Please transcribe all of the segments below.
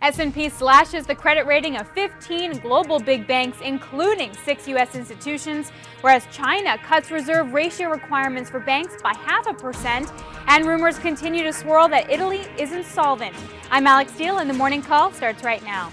S&P slashes the credit rating of 15 global big banks, including 6 U.S. institutions, whereas China cuts reserve ratio requirements for banks by 0.5%, and rumors continue to swirl that Italy is insolvent. I'm Alix Steele, and the Morning Call starts right now.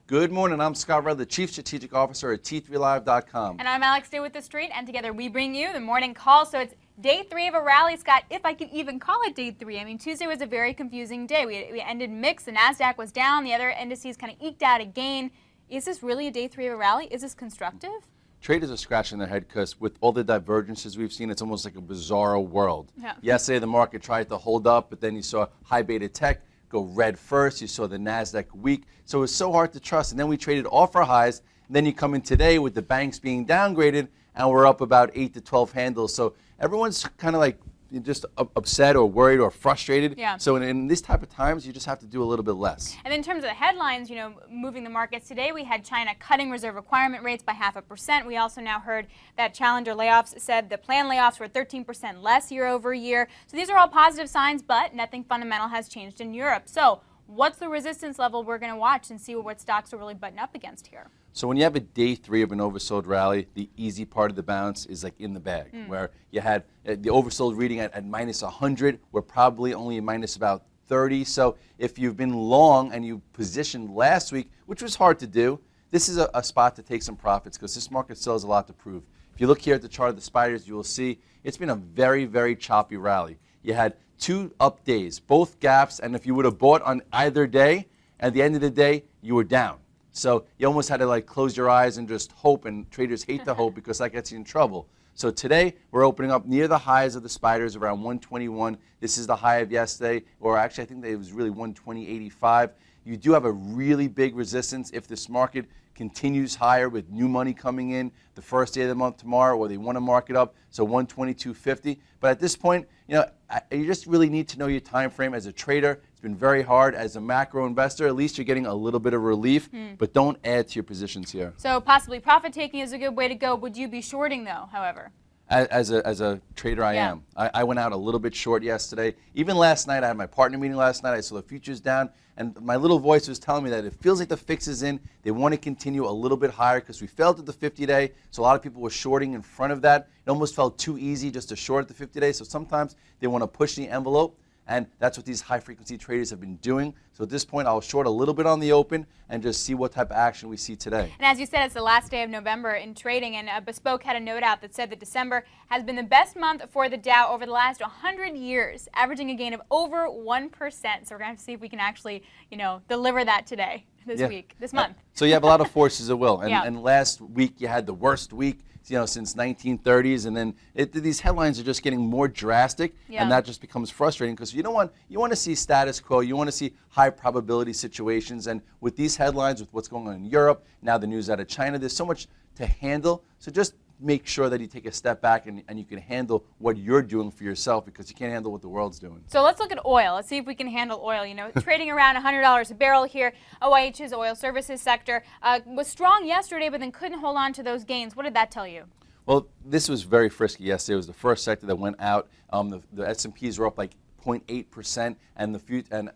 Good morning, I'm Scott Redler, Chief Strategic Officer at T3Live.com. And I'm Alix Steele with The Street, and together we bring you the Morning Call. So it's day 3 of a rally, Scott, if I could even call it day 3. I mean, Tuesday was a very confusing day. We ended mixed, the NASDAQ was down, the other indices kind of eked out a gain. Is this really a day 3 of a rally? Is this constructive? Traders are scratching their head because with all the divergences we've seen, it's almost like a bizarro world. Yeah. Yesterday the market tried to hold up, but then you saw high beta tech go red first. You saw the NASDAQ weak. So it was so hard to trust. And then we traded off our highs. And then you come in today with the banks being downgraded, and we're up about 8 to 12 handles. So everyone's kind of like just upset or worried or frustrated. Yeah. So in these type of times, you just have to do a little bit less. And in terms of the headlines, you know, moving the markets today, we had China cutting reserve requirement rates by 0.5%. We also now heard that Challenger layoffs said the planned layoffs were 13% less year over year. So these are all positive signs, but nothing fundamental has changed in Europe. So what's the resistance level we're going to watch and see what stocks are really button up against here? So when you have a day 3 of an oversold rally, the easy part of the bounce is like in the bag, where you had the oversold reading at minus 100. We're probably only minus about 30. So if you've been long and you positioned last week, which was hard to do, this is a spot to take some profits because this market still has a lot to prove. If you look here at the chart of the spiders, you will see it's been a very, very choppy rally. You had 2 up days, both gaps, and if you would have bought on either day, at the end of the day, you were down. So you almost had to like close your eyes and just hope, and traders hate to hope because that gets you in trouble. So today we're opening up near the highs of the spiders around 121. This is the high of yesterday, or actually I think that it was really 120.85. You do have a really big resistance if this market continues higher with new money coming in the first day of the month tomorrow, or they want to mark it up, so 122.50. But at this point, you know, you just really need to know your time frame as a trader. It's been very hard. As a macro investor, at least you're getting a little bit of relief, but don't add to your positions here. So possibly profit taking is a good way to go. Would you be shorting though, however? As a trader, I am. I went out a little bit short yesterday. Even last night, I had my partner meeting last night. I saw the futures down, and my little voice was telling me that it feels like the fix is in. They want to continue a little bit higher because we failed at the 50-day, so a lot of people were shorting in front of that. It almost felt too easy just to short at the 50-day, so sometimes they want to push the envelope, and that's what these high-frequency traders have been doing. So at this point, I'll short a little bit on the open and just see what type of action we see today. And as you said, it's the last day of November in trading, and Bespoke had a note out that said that December has been the best month for the Dow over the last 100 years, averaging a gain of over 1%. So we're going to have to see if we can actually, you know, deliver that today, this month. So you have a lot of forces at will. And last week you had the worst week, you know, since 1930s, and then these headlines are just getting more drastic, and that just becomes frustrating because you want to see status quo, you want to see high probability situations, and with these headlines, with what's going on in Europe, now the news out of China, there's so much to handle. So just make sure that you take a step back and you can handle what you're doing for yourself because you can't handle what the world's doing. So let's look at oil. Let's see if we can handle oil. You know, trading around $100 a barrel here. OIH's oil services sector was strong yesterday, but then couldn't hold on to those gains. What did that tell you? Well, this was very frisky yesterday. It was the first sector that went out. The S&Ps were up like 0.8%, and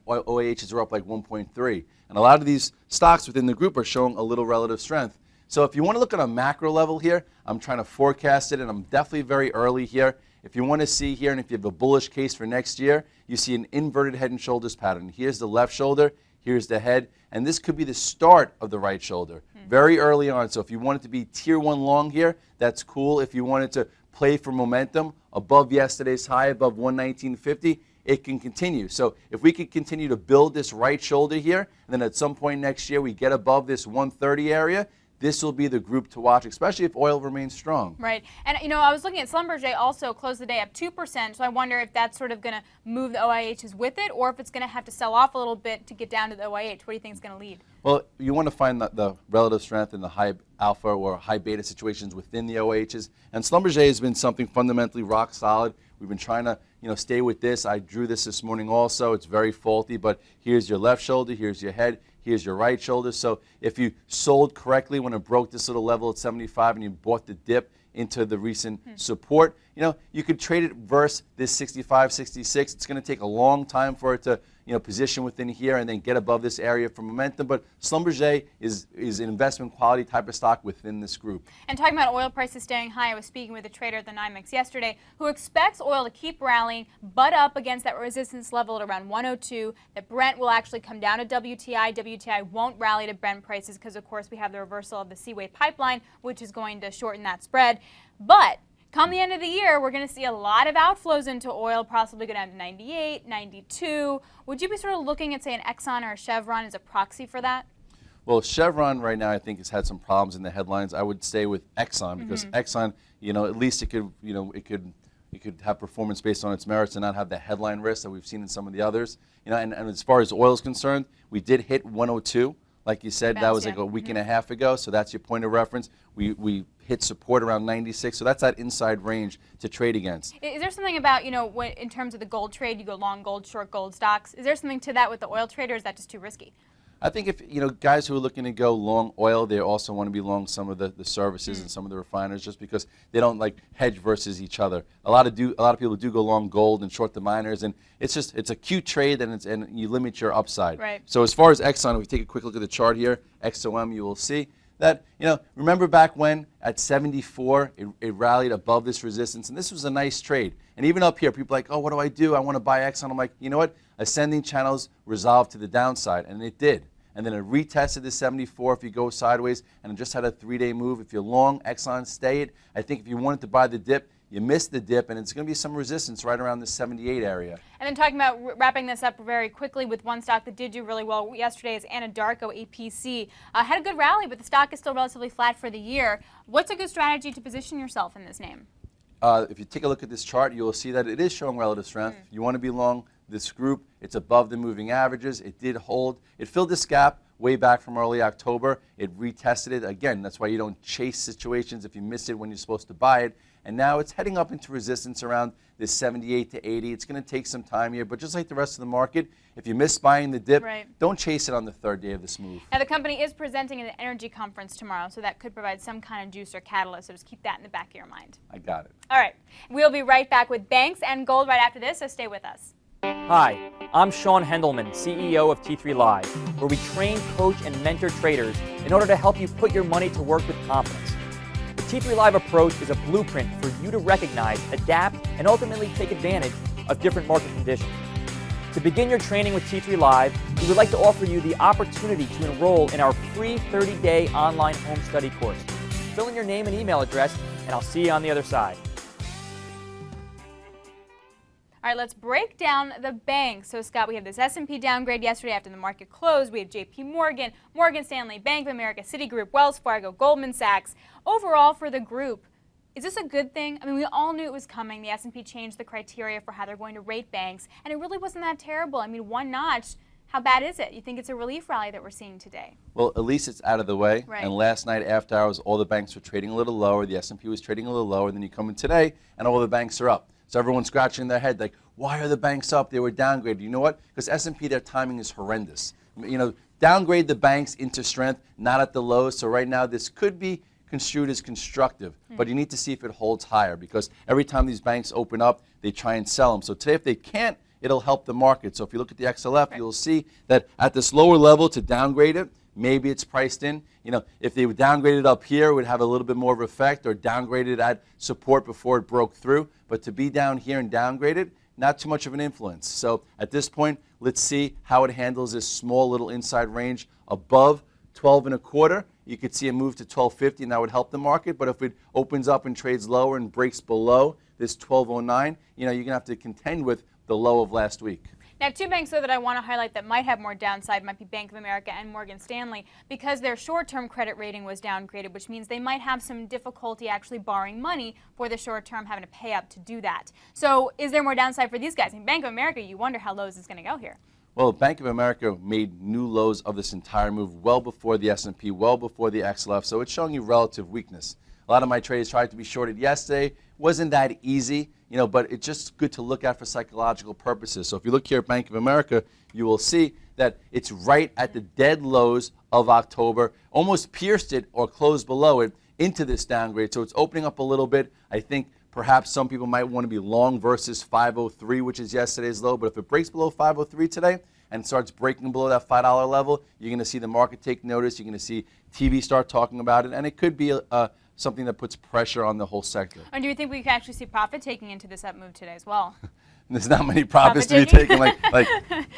OIHs were up like 1.3%. And a lot of these stocks within the group are showing a little relative strength. So if you want to look at a macro level here, I'm trying to forecast it, and I'm definitely very early here. If you want to see here, and if you have a bullish case for next year, you see an inverted head and shoulders pattern. Here's the left shoulder, here's the head, and this could be the start of the right shoulder, very early on. So if you want it to be tier 1 long here, that's cool. If you wanted to play for momentum above yesterday's high, above 119.50, it can continue. So if we could continue to build this right shoulder here, and then at some point next year we get above this 130 area, this will be the group to watch, especially if oil remains strong. Right. And, you know, I was looking at Schlumberger also closed the day up 2%, so I wonder if that's sort of going to move the OIHs with it, or if it's going to have to sell off a little bit to get down to the OIH. What do you think is going to lead? Well, you want to find the relative strength in the high alpha or high beta situations within the OIHs. And Schlumberger has been something fundamentally rock solid. We've been trying to, stay with this. I drew this morning also. It's very faulty, but here's your left shoulder, here's your head, here's your right shoulder. So if you sold correctly when it broke this little level at 75 and you bought the dip, into the recent support. You know, you could trade it versus this 65, 66. It's going to take a long time for it to, you know, position within here and then get above this area for momentum. But Schlumberger is an investment quality type of stock within this group. And talking about oil prices staying high, I was speaking with a trader at the NYMEX yesterday who expects oil to keep rallying, but up against that resistance level at around 102, that Brent will actually come down to WTI. WTI won't rally to Brent prices because, of course, we have the reversal of the Seaway pipeline, which is going to shorten that spread. But come the end of the year, we're going to see a lot of outflows into oil, possibly going down to 98, 92. Would you be sort of looking at, say, an Exxon or a Chevron as a proxy for that? Well, Chevron right now I think has had some problems in the headlines. I would stay with Exxon because Exxon, you know, at least it could, you know, it could have performance based on its merits and not have the headline risk that we've seen in some of the others. You know, and as far as oil is concerned, we did hit 102. Like you said, that was like a week and a half ago, so that's your point of reference. We hit support around 96, so that's that inside range to trade against. Is there something about, you know, when, in terms of the gold trade, you go long gold, short gold stocks, is there something to that with the oil trade, or is that just too risky? I think if, you know, guys who are looking to go long oil, they also want to be long some of the services and some of the refiners just because they don't like hedge versus each other. A lot of people do go long gold and short the miners, and it's a cute trade and you limit your upside. Right. So as far as Exxon, if we take a quick look at the chart here, XOM, you will see that, you know, remember back when at 74 it rallied above this resistance, and this was a nice trade. And even up here, people are like, oh, what do? I want to buy Exxon. I'm like, you know what? Ascending channels resolved to the downside, and it did. And then it retested the 74 if you go sideways, and it just had a 3-day move. If you're long Exxon, stay it. I think if you wanted to buy the dip, you missed the dip, and it's going to be some resistance right around the 78 area. And then talking about wrapping this up very quickly with one stock that did do really well yesterday is Anadarko, APC. Had a good rally, but the stock is still relatively flat for the year. What's a good strategy to position yourself in this name? If you take a look at this chart, you will see that it is showing relative strength. You want to be long this group. It's above the moving averages. It did hold. It filled this gap way back from early October. It retested it. Again, that's why you don't chase situations if you miss it when you're supposed to buy it. And now it's heading up into resistance around this 78 to 80. It's going to take some time here, but just like the rest of the market, if you miss buying the dip, don't chase it on the third day of this move. Now, the company is presenting at an energy conference tomorrow, so that could provide some kind of juice or catalyst, so just keep that in the back of your mind. I got it. All right. We'll be right back with banks and gold right after this, so stay with us. Hi, I'm Sean Hendelman, CEO of T3Live, where we train, coach, and mentor traders in order to help you put your money to work with confidence. The T3Live approach is a blueprint for you to recognize, adapt, and ultimately take advantage of different market conditions. To begin your training with T3Live, we would like to offer you the opportunity to enroll in our free 30-day online home study course. Fill in your name and email address, and I'll see you on the other side. All right, let's break down the banks. So, Scott, we have this S&P downgrade yesterday after the market closed. We have JP Morgan, Morgan Stanley, Bank of America, Citigroup, Wells Fargo, Goldman Sachs. Overall, for the group, is this a good thing? I mean, we all knew it was coming. The S&P changed the criteria for how they're going to rate banks, and it really wasn't that terrible. I mean, one notch. How bad is it? You think it's a relief rally that we're seeing today? Well, at least it's out of the way. Right. And last night after hours, all the banks were trading a little lower. The S&P was trading a little lower. Then you come in today, and all the banks are up. So everyone's scratching their head like, why are the banks up? They were downgraded. You know what? Because S&P, their timing is horrendous. You know, downgrade the banks into strength, not at the lows. So right now, this could be construed as constructive, but you need to see if it holds higher because every time these banks open up, they try and sell them. So today, if they can't, it'll help the market. So if you look at the XLF, you'll see that at this lower level to downgrade it, maybe it's priced in. You know, if they would downgrade it up here, it would have a little bit more of effect, or downgrade it at support before it broke through. But to be down here and downgrade it, not too much of an influence. So at this point, let's see how it handles this small little inside range above 12 and a quarter. You could see a move to 12.50, and that would help the market. But if it opens up and trades lower and breaks below this 12.09, you know, you're going to have to contend with the low of last week. Now, two banks, though, that I want to highlight that might have more downside might be Bank of America and Morgan Stanley because their short-term credit rating was downgraded, which means they might have some difficulty actually borrowing money for the short term, having to pay up to do that. So is there more downside for these guys? In Bank of America, you wonder how low is this going to go here. Well, Bank of America made new lows of this entire move well before the S&P, well before the XLF, so it's showing you relative weakness. A lot of my traders tried to be shorted yesterday. Wasn't that easy, you know, but it's just good to look at for psychological purposes. So if you look here at Bank of America, you will see that it's right at the dead lows of October, almost pierced it or closed below it into this downgrade. So it's opening up a little bit. I think perhaps some people might want to be long versus 503, which is yesterday's low. But if it breaks below 503 today and starts breaking below that $5 level, you're going to see the market take notice. You're going to see TV start talking about it. And it could be something that puts pressure on the whole sector. And do you think we could actually see profit taking into this up move today as well? There's not many profits to be taken, like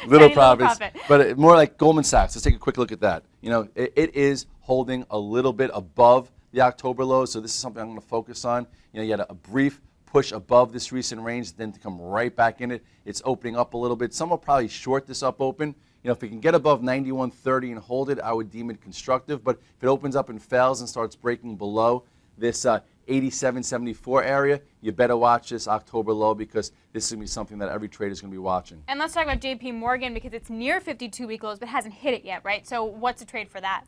little profits, but more like Goldman Sachs. Let's take a quick look at that. You know, it is holding a little bit above the October low, so this is something I'm going to focus on. You know, you had a brief push above this recent range, then to come right back in it. It's opening up a little bit. Some will probably short this up open. You know, if it can get above 91.30 and hold it, I would deem it constructive. But if it opens up and fails and starts breaking below this 87.74 area, you better watch this October low, because this is going to be something that every trader is going to be watching. And let's talk about JP Morgan, because it's near 52-week lows but hasn't hit it yet, right? So what's a trade for that?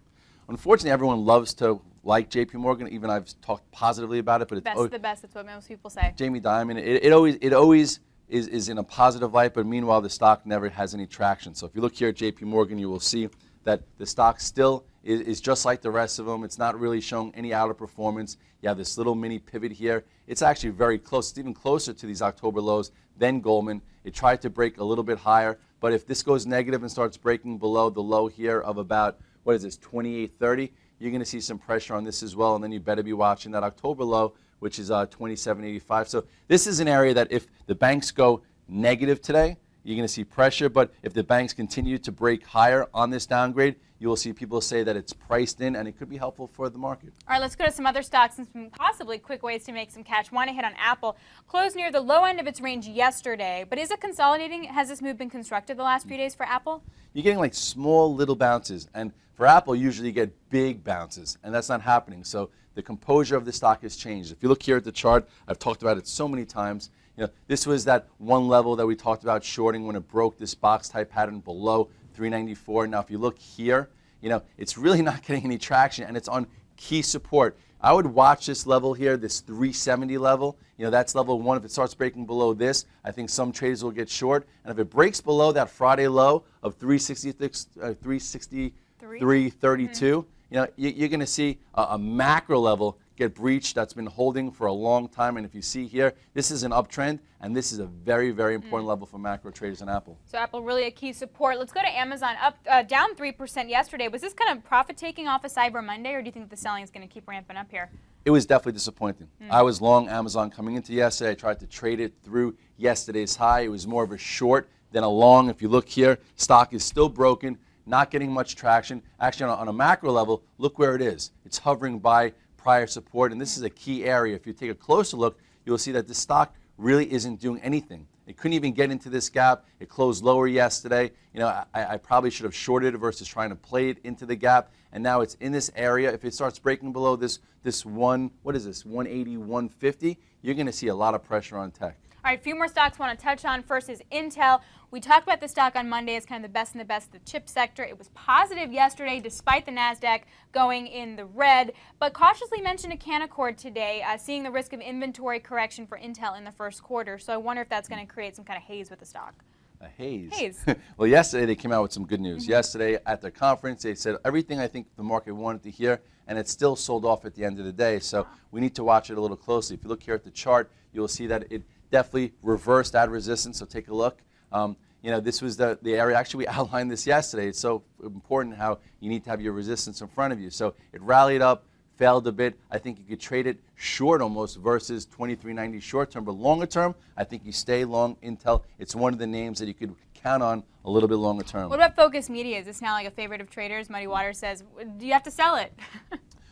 Unfortunately, everyone loves to like JP Morgan. Even I've talked positively about it, but it's the best. That's what most people say. Jamie Dimon. It always is in a positive light, but meanwhile the stock never has any traction. So if you look here at JP Morgan, you will see that the stock still is just like the rest of them. It's not really showing any outer performance. You have this little mini pivot here. It's actually very close. It's even closer to these October lows than Goldman. It tried to break a little bit higher, but if this goes negative and starts breaking below the low here of about, what is this, 28.30, you're going to see some pressure on this as well, and then you better be watching that October low, which is 27.85. So this is an area that if the banks go negative today, you're going to see pressure, but if the banks continue to break higher on this downgrade, you will see people say that it's priced in, and it could be helpful for the market. All right, let's go to some other stocks and some possibly quick ways to make some cash. Want to hit on Apple. Closed near the low end of its range yesterday, but is it consolidating? Has this move been constructive the last few days for Apple? You're getting like small little bounces, and for Apple, usually you get big bounces, and that's not happening. So the composure of the stock has changed. If you look here at the chart, I've talked about it so many times. You know, this was that one level that we talked about shorting when it broke this box type pattern below 394. Now, if you look here, you know, it's really not getting any traction, and it's on key support. I would watch this level here, this 370 level. You know, that's level one. If it starts breaking below this, I think some traders will get short. And if it breaks below that Friday low of 363.32, you know, you're going to see a macro level get breached that's been holding for a long time. And if you see here, this is an uptrend, and this is a very, very important level for macro traders in Apple. So Apple really a key support. Let's go to Amazon, down 3% yesterday. Was this kind of profit taking off of Cyber Monday, or do you think the selling is going to keep ramping up here? It was definitely disappointing. I was long Amazon coming into yesterday. I tried to trade it through yesterday's high. It was more of a short than a long. If you look here, stock is still broken, not getting much traction. Actually, on a macro level, look where it is. It's hovering by prior support, and this is a key area. If you take a closer look, you'll see that the stock really isn't doing anything. It couldn't even get into this gap. It closed lower yesterday. You know, I probably should have shorted it versus trying to play it into the gap, and now it's in this area. If it starts breaking below this one, what is this, 180, 150, you're going to see a lot of pressure on tech. All right, a few more stocks I want to touch on. First is Intel. We talked about this stock on Monday as kind of the best in the chip sector. It was positive yesterday despite the NASDAQ going in the red, but cautiously mentioned a Canaccord today, seeing the risk of inventory correction for Intel in the first quarter. So I wonder if that's going to create some kind of haze with the stock. A haze? Haze. Well, yesterday they came out with some good news. Yesterday at their conference, they said everything I think the market wanted to hear, and it still sold off at the end of the day. So we need to watch it a little closely. If you look here at the chart, you'll see that it definitely reversed that resistance, so take a look. You know, this was the area, actually we outlined this yesterday. It's so important how you need to have your resistance in front of you. So it rallied up, failed a bit. I think you could trade it short almost versus 23.90 short term, but longer term, I think you stay long Intel. It's one of the names that you could count on a little bit longer term. What about Focus Media? Is this now like a favorite of traders? Muddy Waters says, do you have to sell it?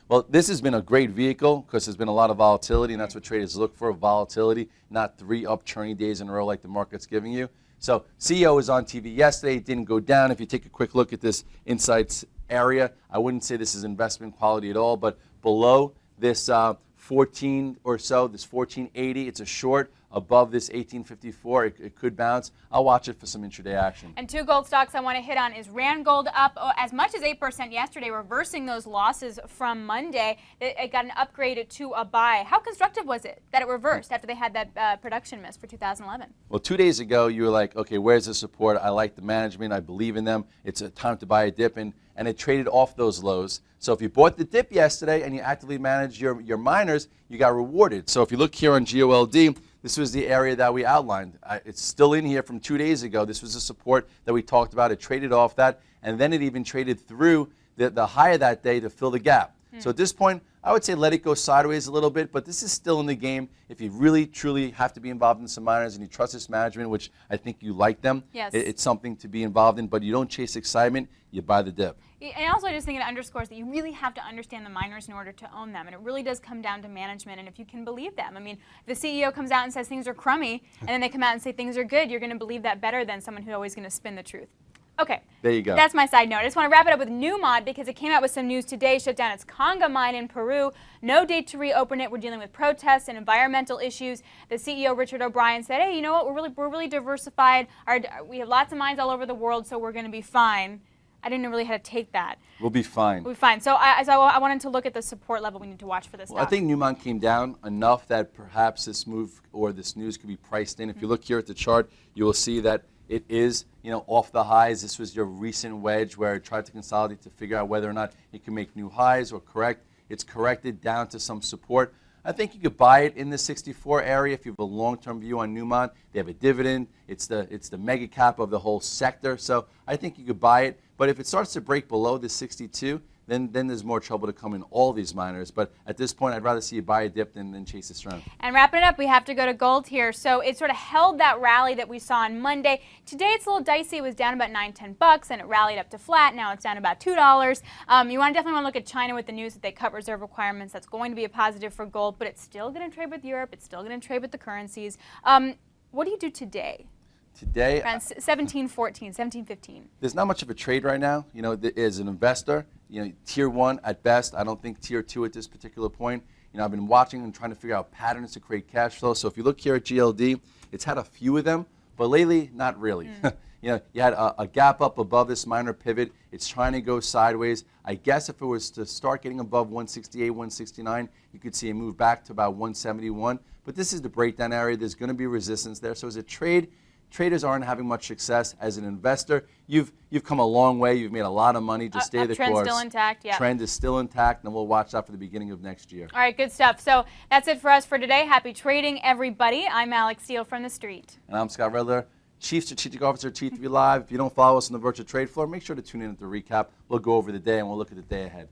Well, this has been a great vehicle because there's been a lot of volatility, and that's what traders look for, volatility, not 3 up-churning days in a row like the market's giving you. So CEO was on TV yesterday. It didn't go down. If you take a quick look at this insights area, I wouldn't say this is investment quality at all, but below this 14 or so, this 1480, it's a short above this 1854, it could bounce. I'll watch it for some intraday action. And two gold stocks I want to hit on is Randgold up as much as 8% yesterday, reversing those losses from Monday. It got an upgrade to a buy. How constructive was it that it reversed after they had that production miss for 2011? Well, 2 days ago, you were like, okay, where's the support? I like the management. I believe in them. It's a time to buy a dip, and it traded off those lows. So if you bought the dip yesterday and you actively managed your miners, you got rewarded. So if you look here on GOLD, this was the area that we outlined. It's still in here from 2 days ago. This was the support that we talked about. It traded off that, and then it even traded through the high of that day to fill the gap. So at this point, I would say let it go sideways a little bit, but this is still in the game. If you really, truly have to be involved in some miners and you trust this management, which I think you like them, yes, it's something to be involved in, but you don't chase excitement, you buy the dip. And also I just think it underscores that you really have to understand the miners in order to own them, and it really does come down to management and if you can believe them. I mean, if the CEO comes out and says things are crummy, and then they come out and say things are good, you're going to believe that better than someone who's always going to spin the truth. Okay, there you go. That's my side note. I just want to wrap it up with Newmont because it came out with some news today, shut down its Conga mine in Peru. No date to reopen it. We're dealing with protests and environmental issues. The CEO, Richard O'Brien, said, hey, you know what, we're really diversified. We have lots of mines all over the world, so we're going to be fine. I didn't know really how to take that. We'll be fine. We'll be fine. So I wanted to look at the support level we need to watch for this Well, I think Newmont came down enough that perhaps this move or this news could be priced in. If you look here at the chart, you will see that it is, off the highs. This was your recent wedge where it tried to consolidate to figure out whether or not it can make new highs or correct. It's corrected down to some support. I think you could buy it in the 64 area if you have a long-term view on Newmont. They have a dividend. It's the mega cap of the whole sector. So I think you could buy it. But if it starts to break below the 62, then there's more trouble to come in all these miners. But at this point, I'd rather see you buy a dip than chase the strength. And wrapping it up, we have to go to gold here. So it sort of held that rally that we saw on Monday. Today it's a little dicey. It was down about $9–10, and it rallied up to flat. Now it's down about $2. You definitely want to look at China with the news that they cut reserve requirements. That's going to be a positive for gold, but it's still going to trade with Europe. It's still going to trade with the currencies. What do you do today? Today, around 1714, 1715. There's not much of a trade right now. As an investor, tier 1 at best. I don't think tier 2 at this particular point. I've been watching and trying to figure out patterns to create cash flow. So if you look here at GLD, it's had a few of them, but lately, not really. You had a gap up above this minor pivot. It's trying to go sideways. I guess if it was to start getting above 168, 169, you could see a move back to about 171. But this is the breakdown area. There's going to be resistance there. So as a trade, traders aren't having much success. As an investor, you've come a long way. You've made a lot of money. Just stay the course. Trend's still intact, yeah. Trend is still intact, and we'll watch that for the beginning of next year. All right, good stuff. So that's it for us for today. Happy trading, everybody. I'm Alix Steele from The Street. And I'm Scott Redler, Chief Strategic Officer at T3Live. If you don't follow us on the virtual trade floor, make sure to tune in at the recap. We'll go over the day, and we'll look at the day ahead.